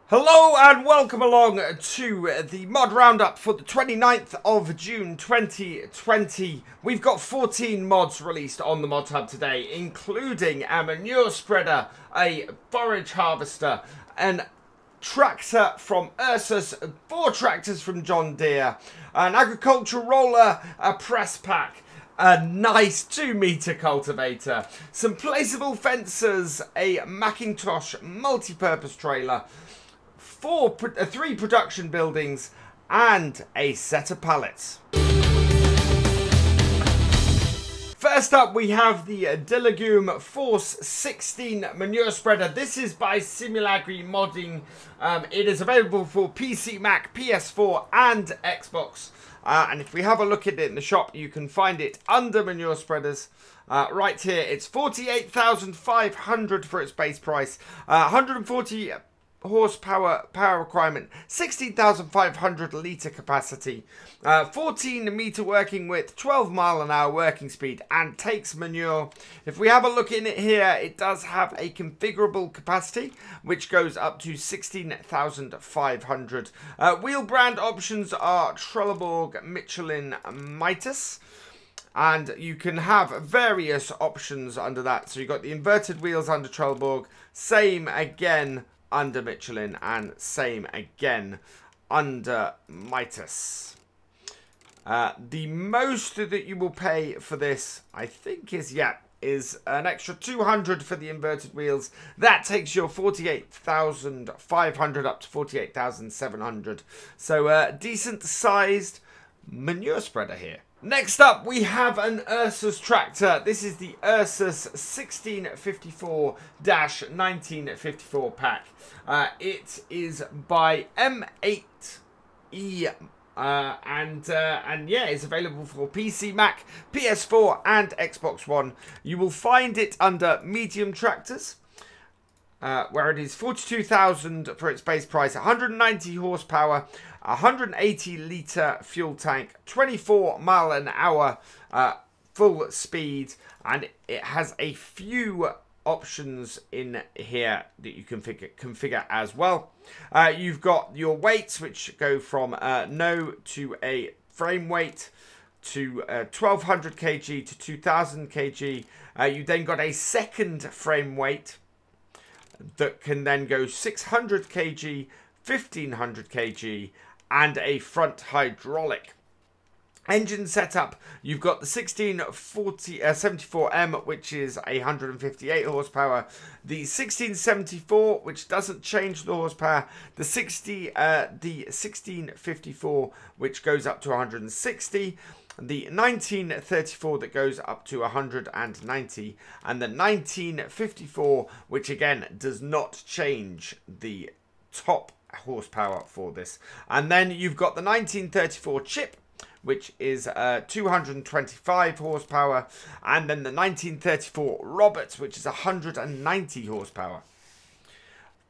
Hello and welcome along to the mod roundup for the 29th of June 2020. We've got 14 mods released on the mod hub today, including a manure spreader, a forage harvester, an tractor from Ursus, 4 tractors from John Deere, an agricultural roller, a press pack, a nice 2-meter cultivator, some placeable fences, a Macintosh multi-purpose trailer, 3 production buildings, and a set of pallets. First up, we have the Dillon Force 16 manure spreader. This is by SimTheFarm modding. It is available for PC, Mac, PS4, and Xbox. And if we have a look at it in the shop, you can find it under manure spreaders. Right here, it's 48,500 for its base price. 140 horsepower power requirement, 16,500 litre capacity, 14 metre working width, 12 mile an hour working speed, and takes manure. If we have a look in it here, it does have a configurable capacity which goes up to 16,500. Wheel brand options are Trelleborg, Michelin, Mitas. And you can have various options under that. So you've got the inverted wheels under Trelleborg, same again under Michelin, and same again under Mitas. The most that you will pay for this, I think, is an extra 200 for the inverted wheels. That takes your 48,500 up to 48,700. So decent sized manure spreader here. Next up, we have an Ursus tractor. This is the Ursus 1654-1954 pack. It is by M8E, and yeah, it's available for PC, Mac, PS4, and Xbox One. You will find it under medium tractors, where it is 42,000 for its base price, 190 horsepower, 180 litre fuel tank, 24 mile an hour full speed, and it has a few options in here that you can configure as well. You've got your weights, which go from no to a frame weight to 1200 kg to 2000 kg. You then got a second frame weight that can then go 600 kg, 1500 kg, and a front hydraulic. Engine setup, you've got the 1674M, which is 158 horsepower, the 1674, which doesn't change the horsepower, the 1654, which goes up to 160, the 1934 that goes up to 190, and the 1954, which again does not change the top horsepower for this. And then you've got the 1934 chip, which is 225 horsepower, and then the 1934 Robert, which is 190 horsepower.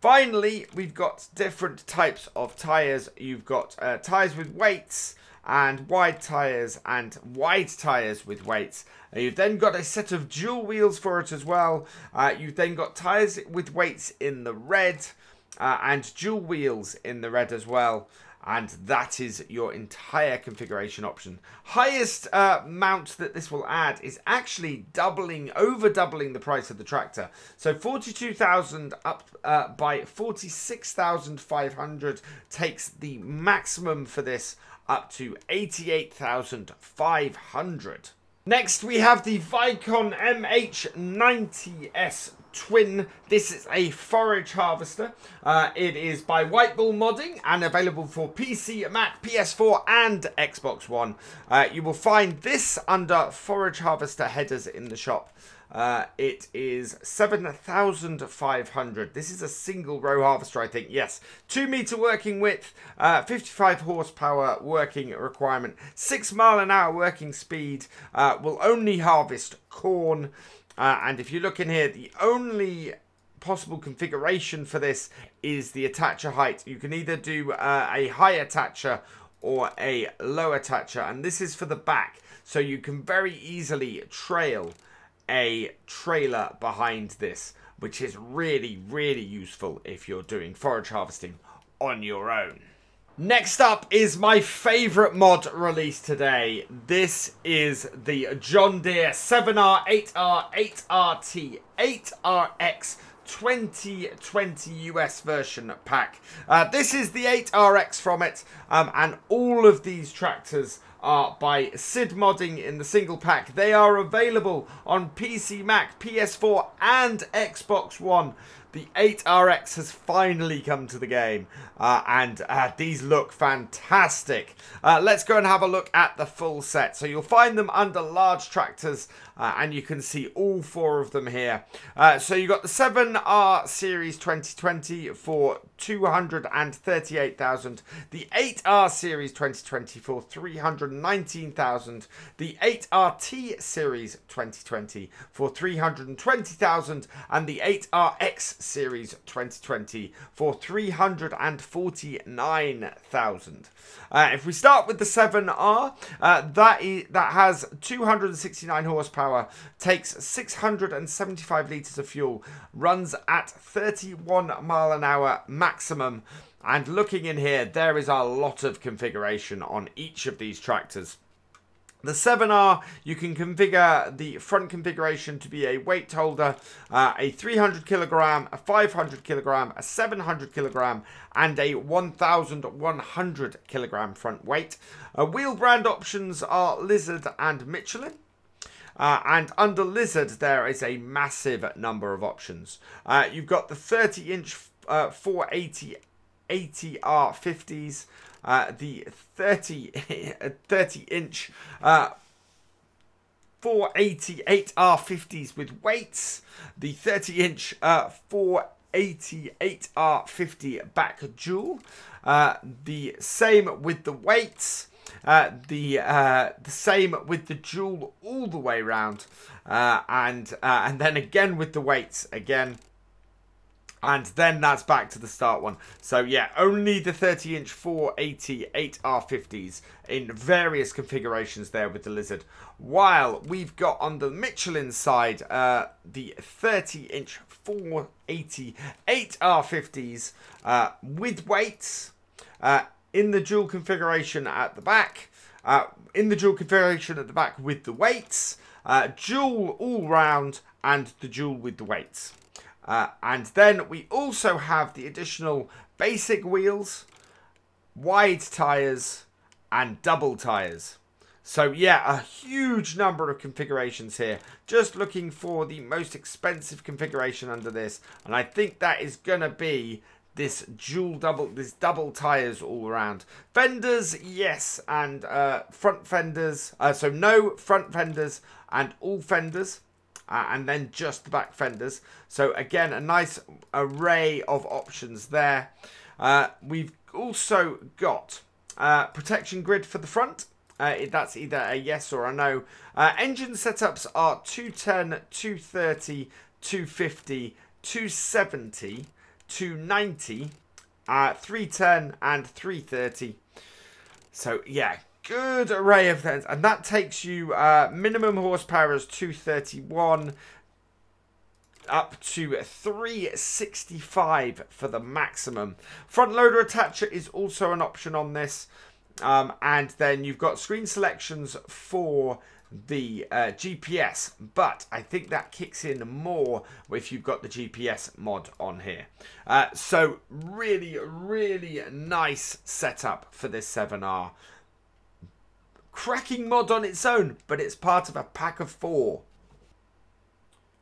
Finally, we've got different types of tyres. You've got tyres with weights, and wide tyres, and wide tyres with weights. You've then got a set of dual wheels for it as well. You've then got tyres with weights in the red, and dual wheels in the red as well. And that is your entire configuration option. Highest mount that this will add is actually over doubling the price of the tractor. So 42,000 up by 46,500 takes the maximum for this up to 88,500. Next, we have the Vikon MH90S Twin. This is a forage harvester. It is by White Bull Modding and available for PC, Mac, PS4, and Xbox One. You will find this under forage harvester headers in the shop. It is 7,500. This is a single row harvester, I think. Yes, 2 meter working width, 55 horsepower working requirement, 6 mile an hour working speed. Will only harvest corn. And if you look in here, the only possible configuration for this is the attacher height. You can either do a high attacher or a low attacher, and this is for the back, so you can very easily trail a trailer behind this. which is really, really useful if you're doing forage harvesting on your own. Next up is my favourite mod released today. This is the John Deere 7R, 8R, 8RT, 8RX 2020 US version pack. This is the 8RX from it, and all of these tractors are by Sid Modding in the single pack. They are available on PC, Mac, PS4 and Xbox One. The 8RX has finally come to the game, and these look fantastic. Let's go and have a look at the full set. So you'll find them under large tractors, and you can see all 4 of them here. So you've got the 7R Series 2020 for 238,000, the 8R Series 2020 for 319,000, the 8RT Series 2020 for 320,000, and the 8RX Series 2020 for 349,000. If we start with the 7R, that has 269 horsepower, takes 675 litres of fuel, runs at 31 mile an hour maximum. And looking in here, there is a lot of configuration on each of these tractors. The 7R, you can configure the front configuration to be a weight holder, a 300 kilogram, a 500 kilogram, a 700 kilogram, and a 1,100 kilogram front weight. Wheel brand options are Lizard and Michelin. And under Lizard, there is a massive number of options. You've got the 30-inch 480 80R50s, the 30-inch 488R50s with weights, the 30-inch 488R50 back dual, the same with the weights, the same with the dual all the way round, and then again with the weights again. And then that's back to the start one. So yeah, only the 30-inch 480 8R50s in various configurations there with the Lizard. While we've got on the Michelin side, the 30-inch 480 8R50s with weights in the dual configuration at the back. In the dual configuration at the back with the weights, dual all round, and the dual with the weights. And then we also have the additional basic wheels, wide tyres, and double tyres. So yeah, a huge number of configurations here. Just looking for the most expensive configuration under this. And I think that is going to be this double tyres all around. Fenders, yes, and front fenders. So no front fenders and all fenders. And then just the back fenders. So again, a nice array of options there. We've also got protection grid for the front. That's either a yes or a no. Engine setups are 210, 230, 250, 270, 290, 310 and 330. So yeah, good array of things, and that takes you minimum horsepower is 231 up to 365 for the maximum. Front loader attacher is also an option on this, and then you've got screen selections for the GPS, but I think that kicks in more if you've got the GPS mod on here. So really, really nice setup for this 7R. Cracking mod on its own, but it's part of a pack of 4.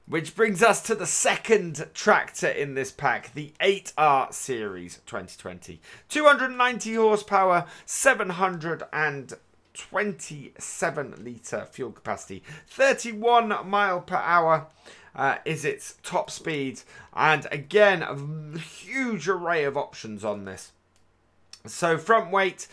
Which brings us to the second tractor in this pack, the 8R Series 2020. 290 horsepower, 727 litre fuel capacity, 31 mile per hour is its top speed, and again, a huge array of options on this. So front weight,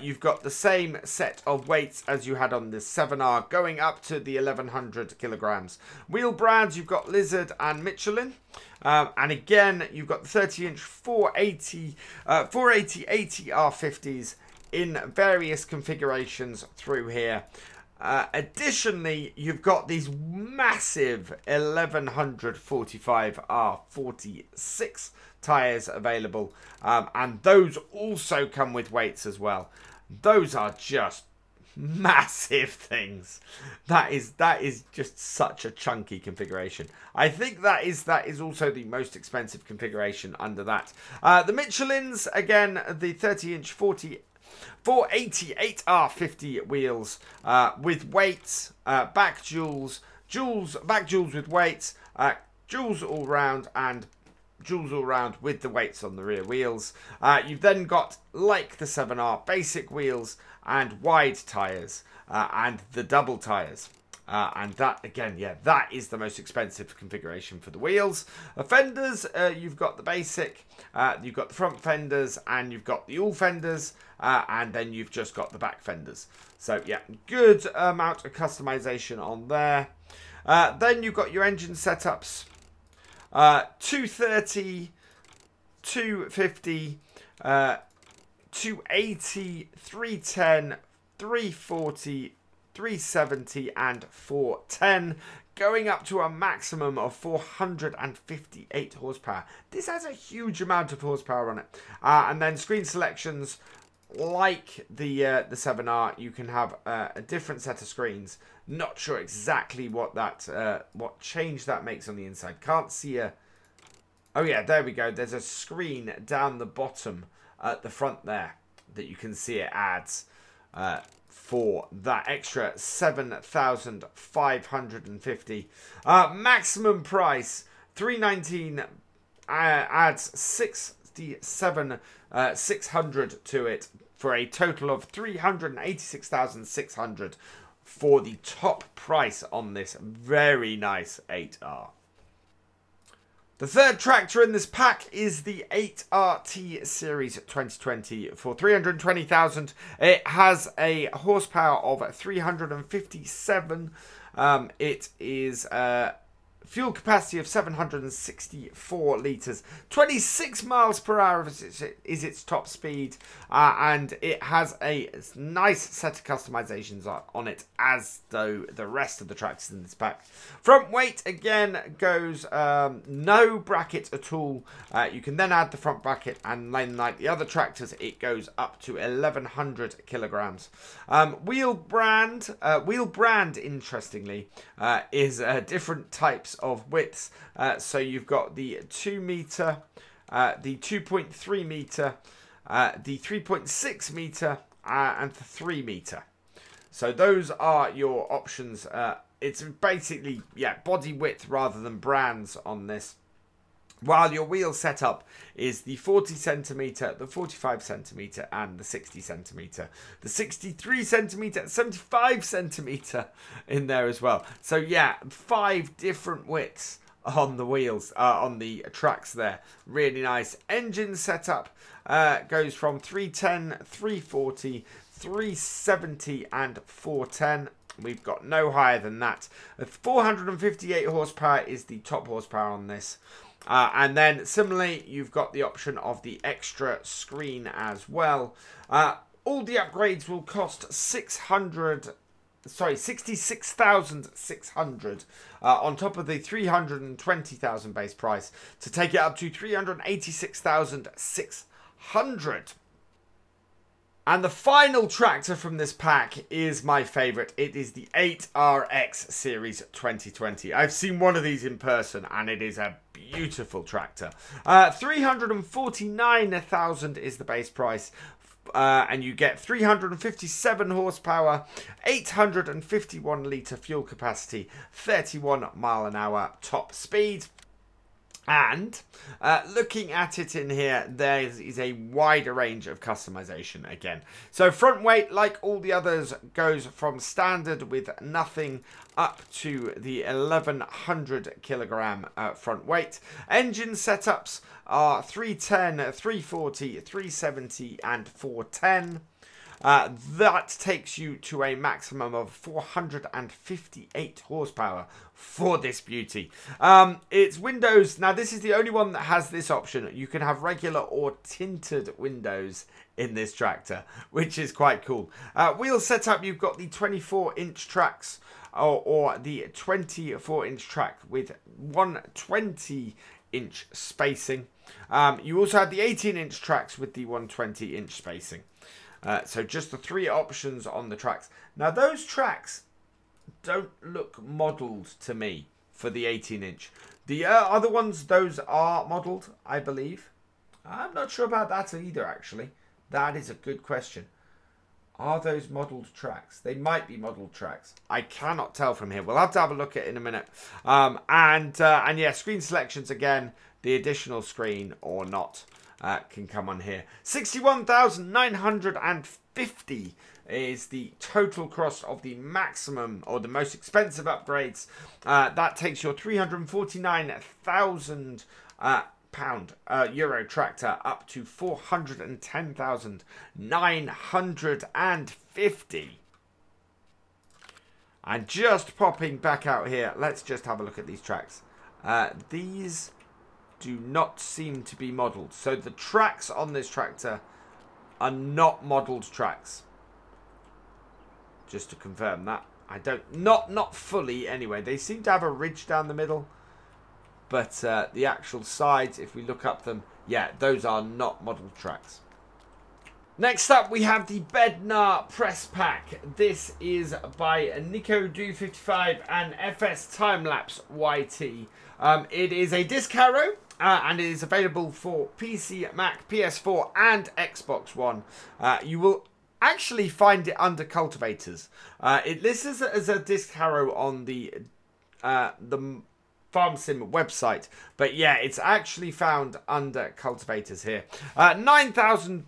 you've got the same set of weights as you had on the 7R, going up to the 1100 kilograms. Wheel brands, you've got Lizard and Michelin. And again, you've got the 30-inch 480 80R50s in various configurations through here. Additionally, you've got these massive 1145 R46 tyres available, and those also come with weights as well. Those are just massive things. That is just such a chunky configuration. I think that is also the most expensive configuration under that. The Michelins, again, the 30-inch 488 R50 wheels with weights, back jewels, back jewels with weights, jewels all round, and jewels all round with the weights on the rear wheels. You've then got, like the 7R, basic wheels and wide tyres, and the double tyres. And that, again, yeah, that is the most expensive configuration for the wheels. Fenders, you've got the basic, you've got the front fenders, and you've got the all fenders, and then you've just got the back fenders. So, yeah, good amount of customization on there. Then you've got your engine setups. 230, 250, 280, 310, 340, 370 and 410, going up to a maximum of 458 horsepower. This has a huge amount of horsepower on it. And then screen selections, like the 7R, you can have a different set of screens. Not sure exactly what that what change that makes on the inside. Can't see a... Oh yeah, there we go. There's a screen down the bottom at the front there that you can see it adds for that extra 7,550. Maximum price $319, adds 67,600 to it for a total of 386,600 for the top price on this very nice 8R. The third tractor in this pack is the 8RT Series 2020 for 320,000. It has a horsepower of 357. It is fuel capacity of 764 litres. 26 miles per hour is its top speed. And it has a nice set of customizations on it, as though the rest of the tractors in this pack. Front weight, again, goes no bracket at all. You can then add the front bracket, and then, like the other tractors, it goes up to 1,100 kilograms. Wheel brand, interestingly, is different types of widths. So you've got the 2 meter, the 2.3 meter, the 3.6 meter, and the 3 meter. So those are your options. It's basically, yeah, body width rather than brands on this. While your wheel setup is the 40 centimeter, the 45 centimeter, and the 60 centimeter. The 63 centimeter, 75 centimeter in there as well. So yeah, 5 different widths on the wheels, on the tracks there. Really nice. Engine setup goes from 310, 340, 370, and 410. We've got no higher than that. 458 horsepower is the top horsepower on this. And then similarly, you've got the option of the extra screen as well. All the upgrades will cost 66,600 on top of the 320,000 base price to take it up to 386,600. And the final tractor from this pack is my favourite. It is the 8RX Series 2020. I've seen one of these in person, and it is a beautiful tractor. 349,000 is the base price. And you get 357 horsepower, 851 litre fuel capacity, 31 mile an hour top speed. And looking at it in here, there is a wider range of customization again. So front weight, like all the others, goes from standard with nothing up to the 1,100 kilogram front weight. Engine setups are 310, 340, 370 and 410. That takes you to a maximum of 458 horsepower for this beauty. It's windows. Now, this is the only one that has this option. You can have regular or tinted windows in this tractor, which is quite cool. Wheel setup, you've got the 24-inch tracks or the 24-inch track with 120-inch spacing. You also have the 18-inch tracks with the 120-inch spacing. So just the 3 options on the tracks. Now, those tracks don't look modelled to me for the 18-inch. The other ones, those are modelled, I believe. I'm not sure about that either, actually. That is a good question. Are those modelled tracks? They might be modelled tracks. I cannot tell from here. We'll have to have a look at it in a minute. And yeah, screen selections again. The additional screen or not can come on here. 61,950 is the total cost of the maximum or the most expensive upgrades. That takes your 349,000 euro tractor up to 410,950. And just popping back out here, let's just have a look at these tracks. These do not seem to be modelled. So the tracks on this tractor are not modelled tracks. Just to confirm that. I don't, not fully anyway. They seem to have a ridge down the middle. But the actual sides, if we look up them, yeah, those are not modelled tracks. Next up, we have the Bednar Press Pack. This is by Nico Do 55 and FS Timelapse YT. It is a disc harrow. And it is available for PC, Mac, PS4 and Xbox One. You will actually find it under cultivators. It lists as a disc harrow on the Farm Sim website, but yeah, it's actually found under cultivators here. 9,000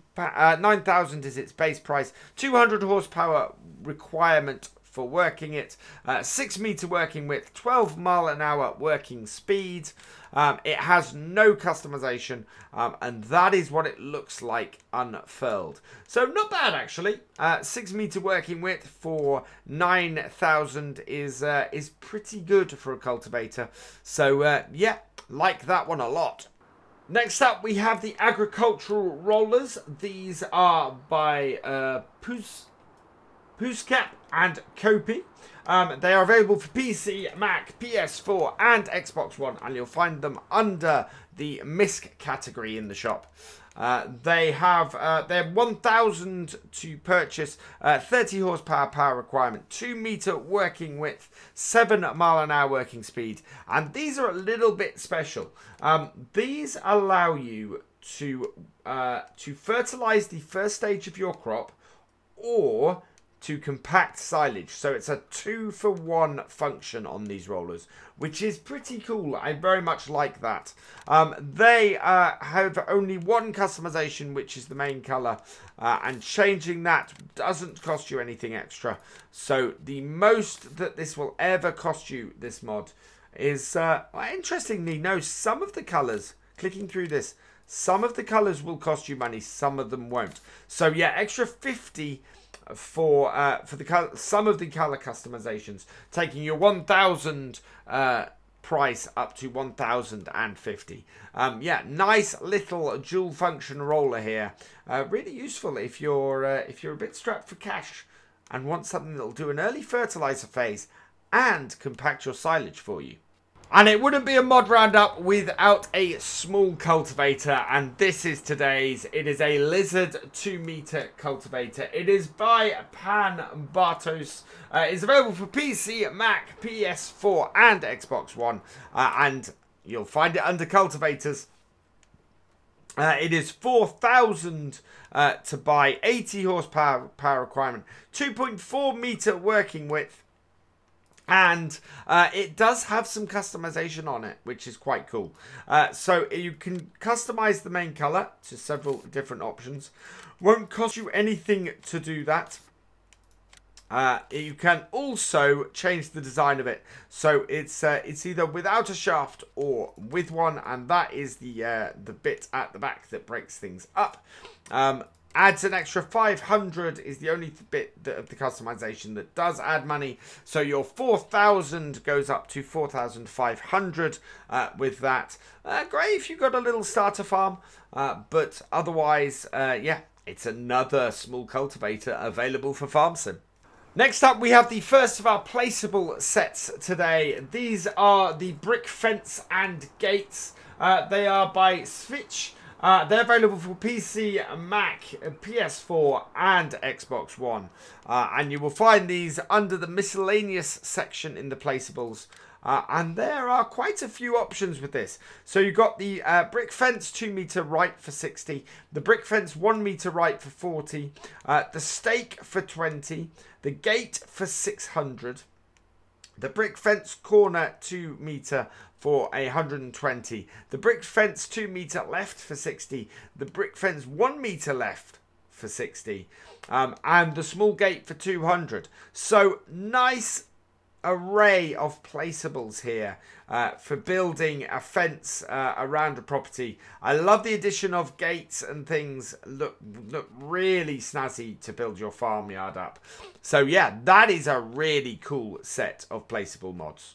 is its base price. 200 horsepower requirement for working it. 6 meter working width. 12 mile an hour working speed. It has no customization, and that is what it looks like unfurled. So not bad actually. 6 meter working width for 9,000 is pretty good for a cultivator. So yeah, like that one a lot. Next up, we have the agricultural rollers. These are by Puskap and Kopi. They are available for PC, Mac, PS4 and Xbox One, and you'll find them under the MISC category in the shop. They're 1,000 to purchase, 30 horsepower power requirement, 2 meter working width, 7 mile an hour working speed, and these are a little bit special. These allow you to fertilize the first stage of your crop or to compact silage. So it's a 2-for-1 function on these rollers, which is pretty cool. I very much like that. They have only one customization, which is the main color, and changing that doesn't cost you anything extra. So the most that this will ever cost you, this mod, is interestingly, no, some of the colors, clicking through this, some of the colors will cost you money, some of them won't. So yeah, extra 50 for some of the color customizations, taking your 1,000 price up to 1,050. Yeah, nice little dual function roller here. Really useful if you're a bit strapped for cash and want something that'll do an early fertilizer phase and compact your silage for you. And it wouldn't be a mod roundup without a small cultivator, and this is today's. It is a Lizard 2-meter cultivator. It is by Pan Bartos. It's available for PC, Mac, PS4 and Xbox One, and you'll find it under cultivators. It is 4,000 to buy, 80 horsepower power requirement, 2.4 meter working width. And it does have some customization on it, which is quite cool. So you can customize the main color to several different options. Won't cost you anything to do that. You can also change the design of it. So it's either without a shaft or with one, and that is the bit at the back that breaks things up. adds an extra 500 is the only bit of the customization that does add money. So your 4,000 goes up to 4,500 with that. Great if you've got a little starter farm, but otherwise, yeah, it's another small cultivator available for farm sim. Next up, we have the first of our placeable sets today. These are the brick fence and gates. They are by Switch. They're available for PC, Mac, PS4 and Xbox One. And you will find these under the miscellaneous section in the placeables. And there are quite a few options with this. So you've got the brick fence 2 meter right for 60, the brick fence 1 meter right for 40, the stake for 20, the gate for 600, the brick fence corner 2 meter for 120, the brick fence 2 meter left for 60, the brick fence 1 meter left for 60, and the small gate for 200. So nice array of placeables here for building a fence around a property. I love the addition of gates and things. Look really snazzy to build your farmyard up. So yeah, that is a really cool set of placeable mods.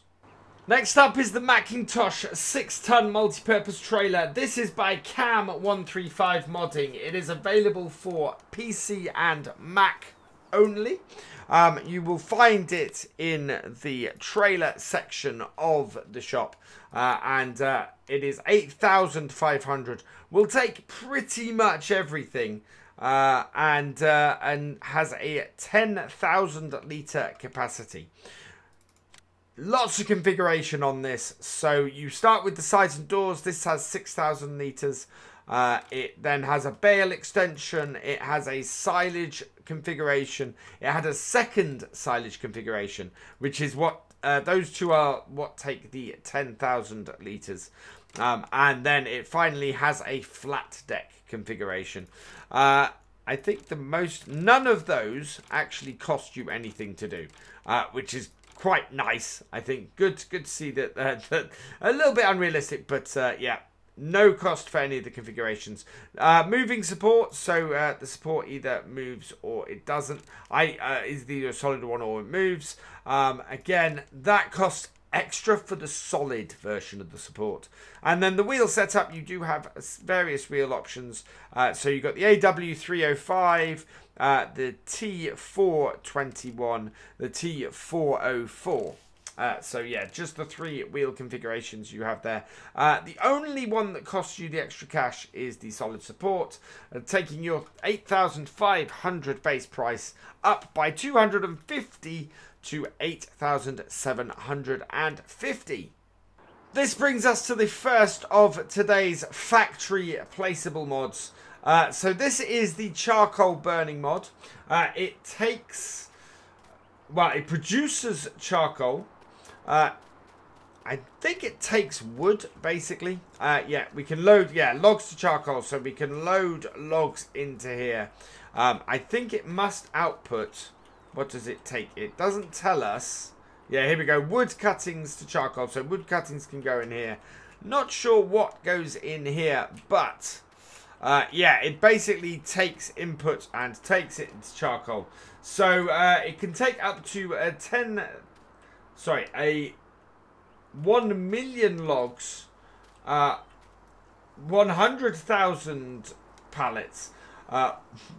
Next up is the Macintosh 6-ton multi-purpose trailer. This is by Cam135 Modding. It is available for PC and Mac only. You will find it in the trailer section of the shop, and it is 8,500. Will take pretty much everything, and has a 10,000 litre capacity. Lots of configuration on this. So you start with the sides and doors. This has 6,000 litres. It then has a bale extension. It has a silage configuration. It had a second silage configuration, which is what those two are what take the 10,000 litres. And then it finally has a flat deck configuration. I think none of those actually cost you anything to do, which is quite nice. I think good to see that, that a little bit unrealistic, but yeah, no cost for any of the configurations. Moving support, so the support either moves or it doesn't. Is either a solid one or it moves. Again, that costs extra for the solid version of the support. And then the wheel setup, you do have various wheel options. So you've got the AW305, the T421, the T404. So yeah, just the 3 wheel configurations you have there. The only one that costs you the extra cash is the solid support, taking your 8,500 base price up by 250 to 8,750. This brings us to the first of today's factory placeable mods. So this is the charcoal burning mod. It produces charcoal. I think it takes wood, basically. Yeah, we can load, logs to charcoal, so we can load logs into here. I think it must output, what does it take? It doesn't tell us. Yeah, here we go, wood cuttings to charcoal, so wood cuttings can go in here. Not sure what goes in here, but yeah, it basically takes input and takes it into charcoal. So it can take up to 1 million logs, 100,000 pallets,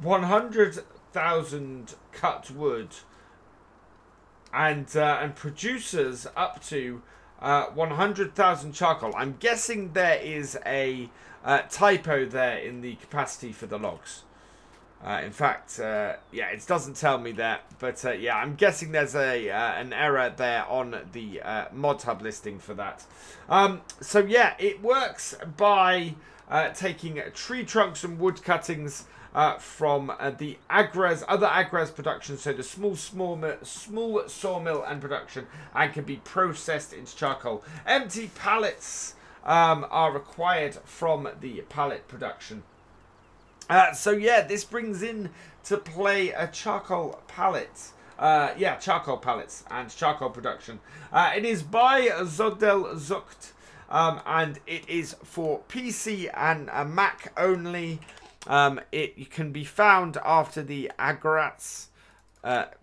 100,000 cut wood, and produces up to 100,000 charcoal. I'm guessing there is a typo there in the capacity for the logs. In fact, yeah, it doesn't tell me that, but yeah, I'm guessing there's an error there on the mod hub listing for that. So yeah, it works by taking tree trunks and wood cuttings from the other agres production, so the small sawmill and production, and can be processed into charcoal. Empty pallets are required from the pallet production. So yeah, this brings in to play a charcoal pallet. Yeah, charcoal pallets and charcoal production. It is by Zodel Zucht, and it is for PC and Mac only. It can be found after the Agrats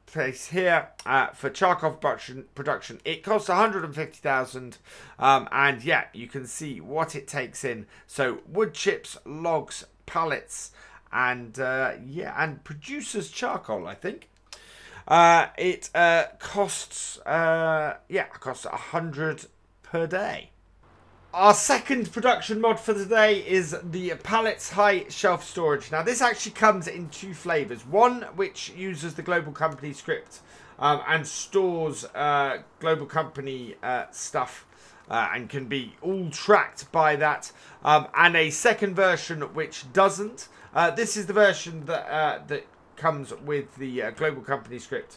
place here for charcoal production. It costs 150,000, and yeah, you can see what it takes in. So wood chips, logs, pallets, and yeah, and produces charcoal, I think. It costs costs 100 per day. Our second production mod for today is the Pallets High Shelf Storage. Now this actually comes in two flavors. One which uses the global company script and stores global company stuff and can be all tracked by that. And a second version which doesn't. This is the version that comes with the global company script.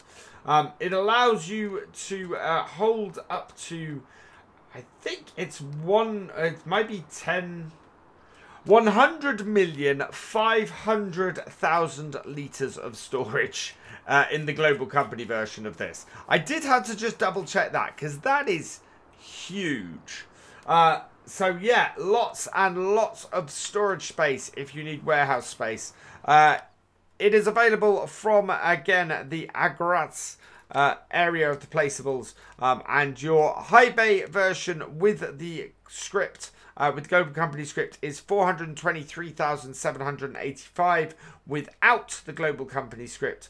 It allows you to hold up to, I think it's it might be 100,500,000 litres of storage in the global company version of this. I did have to just double check that because that is huge. So yeah, lots and lots of storage space if you need warehouse space. It is available from, again, the Agrats area of the placeables, and your high bay version with the script, with the global company script, is 423,785. Without the global company script,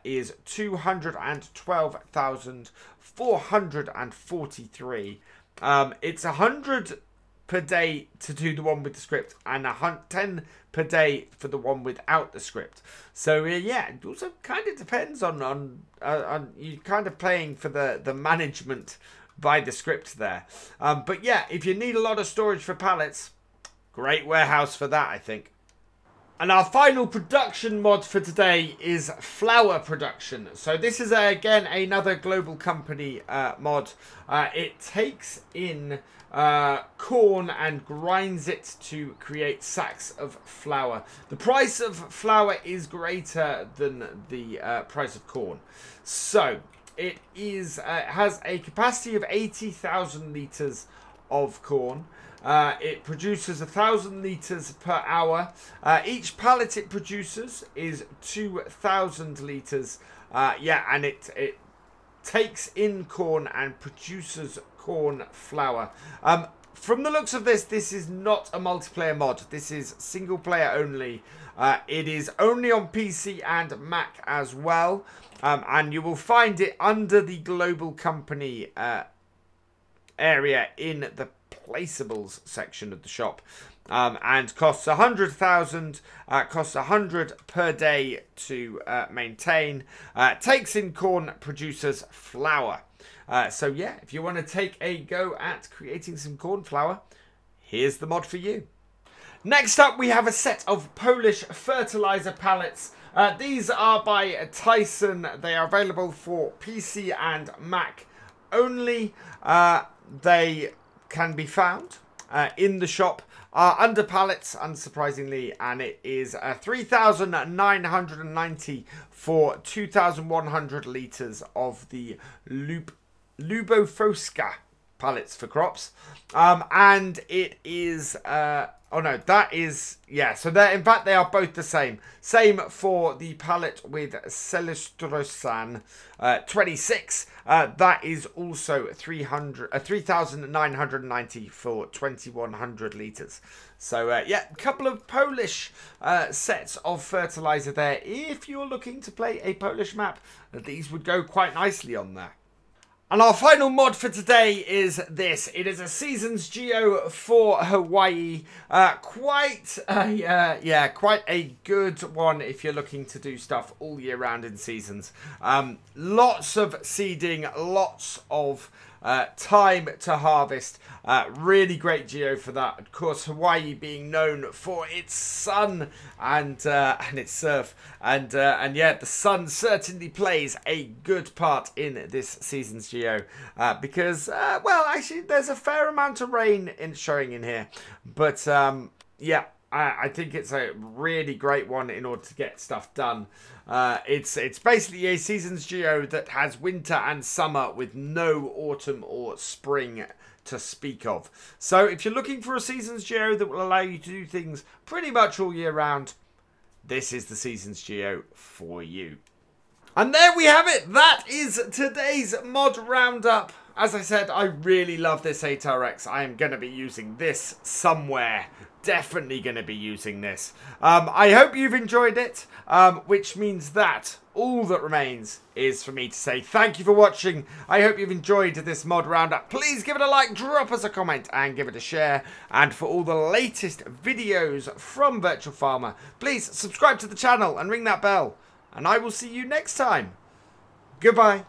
is 212,443. It's 100 per day to do the one with the script, and 10 per day for the one without the script. So yeah, it also kind of depends on you kind of playing for the management by the script there. But yeah, if you need a lot of storage for pallets, great warehouse for that, I think. And our final production mod for today is flour production. So this is again another global company mod. It takes in corn and grinds it to create sacks of flour. The price of flour is greater than the price of corn. So it has a capacity of 80,000 litres of corn. It produces 1,000 litres per hour. Each pallet it produces is 2,000 litres. Yeah, and it takes in corn and produces corn flour. From the looks of this, this is not a multiplayer mod. This is single player only. It is only on PC and Mac as well. And you will find it under the global company area in the placeables section of the shop, and costs 100,000, costs 100 per day to maintain, takes in corn, produces flour. So yeah, if you want to take a go at creating some corn flour, here's the mod for you. Next up, we have a set of Polish fertilizer pallets. These are by Tyson. They are available for PC and Mac only. They can be found in the shop under pallets, unsurprisingly, and it is 3,990 for 2,100 litres of the Lubofoska pallets for crops. And it is oh no, that is, yeah, so they're, in fact, they are both the same. Same for the pallet with Celestrosan 26. That is also 3,990 for 2,100 litres. So, yeah, a couple of Polish sets of fertilizer there. If you're looking to play a Polish map, these would go quite nicely on there. And our final mod for today is this. It is a Seasons Geo for Hawaii. Quite a good one if you're looking to do stuff all year round in seasons. Lots of seeding, lots of time to harvest. Really great geo for that. Of course, Hawaii being known for its sun and its surf, and yeah, the sun certainly plays a good part in this season's geo because well, actually, there's a fair amount of rain showing in here, but yeah. I think it's a really great one in order to get stuff done. It's basically a seasons geo that has winter and summer with no autumn or spring to speak of. So if you're looking for a seasons geo that will allow you to do things pretty much all year round, this is the Seasons Geo for you. And there we have it. That is today's mod roundup. As I said, I really love this Jeytav Ix. I am going to be using this somewhere. Definitely going to be using this. I hope you've enjoyed it, which means that all that remains is for me to say thank you for watching. I hope you've enjoyed this mod roundup. Please give it a like, drop us a comment, and give it a share. And for all the latest videos from Virtual Farmer, please subscribe to the channel and ring that bell. And I will see you next time. Goodbye.